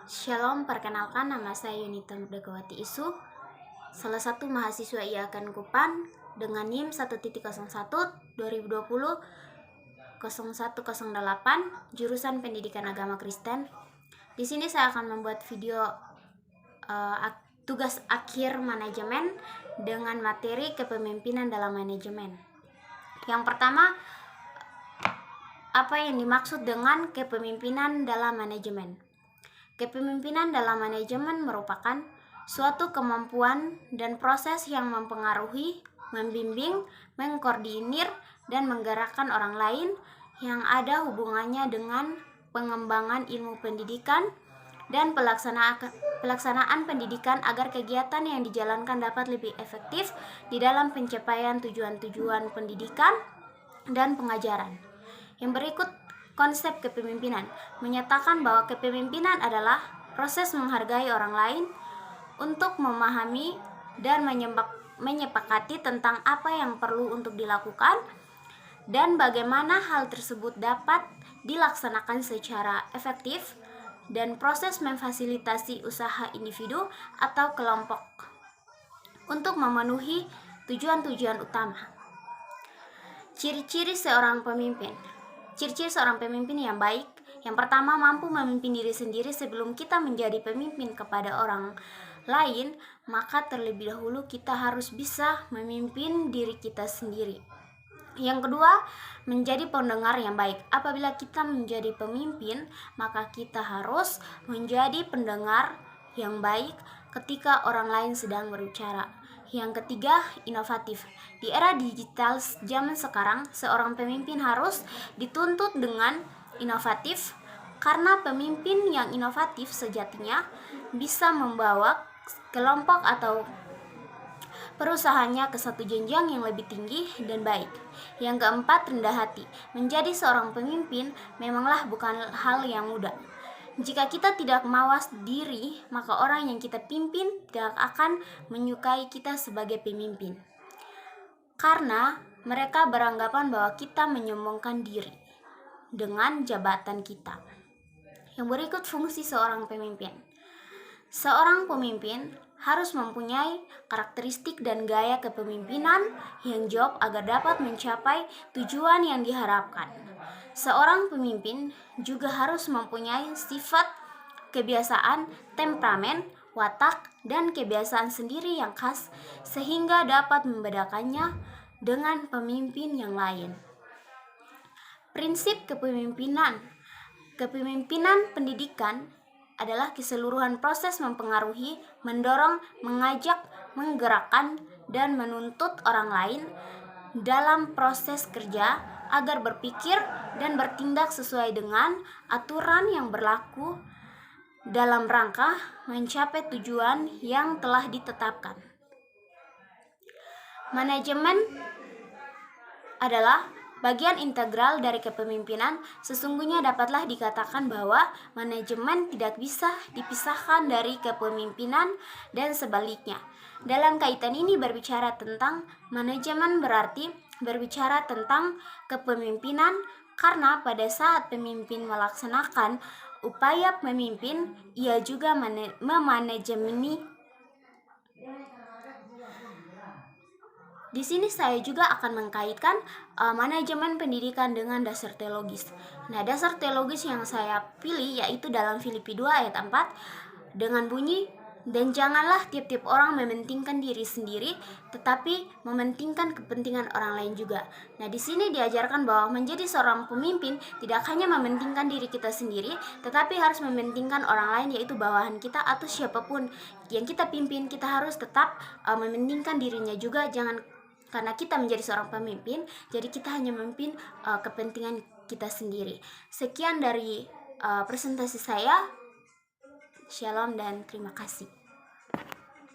Shalom, perkenalkan nama saya Yunita Merdekawati Isu, salah satu mahasiswa IAKN Kupan dengan NIM 1.01 2020 0108 jurusan Pendidikan Agama Kristen. Di sini saya akan membuat video tugas akhir manajemen dengan materi kepemimpinan dalam manajemen. Yang pertama, apa yang dimaksud dengan kepemimpinan dalam manajemen? Kepemimpinan dalam manajemen merupakan suatu kemampuan dan proses yang mempengaruhi, membimbing, mengkoordinir, dan menggerakkan orang lain yang ada hubungannya dengan pengembangan ilmu pendidikan dan pelaksanaan pendidikan agar kegiatan yang dijalankan dapat lebih efektif di dalam pencapaian tujuan-tujuan pendidikan dan pengajaran. Yang berikut konsep kepemimpinan menyatakan bahwa kepemimpinan adalah proses menghargai orang lain untuk memahami dan menyepakati tentang apa yang perlu untuk dilakukan dan bagaimana hal tersebut dapat dilaksanakan secara efektif, dan proses memfasilitasi usaha individu atau kelompok untuk memenuhi tujuan-tujuan utama. Ciri-ciri seorang pemimpin. Ciri-ciri seorang pemimpin yang baik, yang pertama, mampu memimpin diri sendiri sebelum kita menjadi pemimpin kepada orang lain, maka terlebih dahulu kita harus bisa memimpin diri kita sendiri. Yang kedua, menjadi pendengar yang baik. Apabila kita menjadi pemimpin, maka kita harus menjadi pendengar yang baik ketika orang lain sedang berbicara. Yang ketiga, inovatif. Di era digital zaman sekarang, seorang pemimpin harus dituntut dengan inovatif, karena pemimpin yang inovatif sejatinya bisa membawa kelompok atau perusahaannya ke satu jenjang yang lebih tinggi dan baik. Yang keempat, rendah hati. Menjadi seorang pemimpin memanglah bukan hal yang mudah. Jika kita tidak mawas diri, maka orang yang kita pimpin tidak akan menyukai kita sebagai pemimpin, karena mereka beranggapan bahwa kita menyombongkan diri dengan jabatan kita. Yang berikut fungsi seorang pemimpin. Seorang pemimpin harus mempunyai karakteristik dan gaya kepemimpinan yang jawab agar dapat mencapai tujuan yang diharapkan. Seorang pemimpin juga harus mempunyai sifat, kebiasaan, temperamen, watak, dan kebiasaan sendiri yang khas sehingga dapat membedakannya dengan pemimpin yang lain. Prinsip kepemimpinan. Kepemimpinan pendidikan adalah keseluruhan proses mempengaruhi, mendorong, mengajak, menggerakkan, dan menuntut orang lain dalam proses kerja agar berpikir dan bertindak sesuai dengan aturan yang berlaku dalam rangka mencapai tujuan yang telah ditetapkan. Manajemen adalah bagian integral dari kepemimpinan. Sesungguhnya dapatlah dikatakan bahwa manajemen tidak bisa dipisahkan dari kepemimpinan dan sebaliknya. Dalam kaitan ini, berbicara tentang manajemen berarti berbicara tentang kepemimpinan, karena pada saat pemimpin melaksanakan upaya memimpin, ia juga memanajemeni. Di sini saya juga akan mengkaitkan manajemen pendidikan dengan dasar teologis. Nah, dasar teologis yang saya pilih yaitu dalam Filipi 2 ayat 4 dengan bunyi, "Dan janganlah tiap-tiap orang mementingkan diri sendiri, tetapi mementingkan kepentingan orang lain juga." Nah, di sini diajarkan bahwa menjadi seorang pemimpin tidak hanya mementingkan diri kita sendiri, tetapi harus mementingkan orang lain, yaitu bawahan kita atau siapapun yang kita pimpin. Kita harus tetap mementingkan dirinya juga. Jangan karena kita menjadi seorang pemimpin, jadi kita hanya memimpin kepentingan kita sendiri. Sekian dari presentasi saya. Shalom dan terima kasih.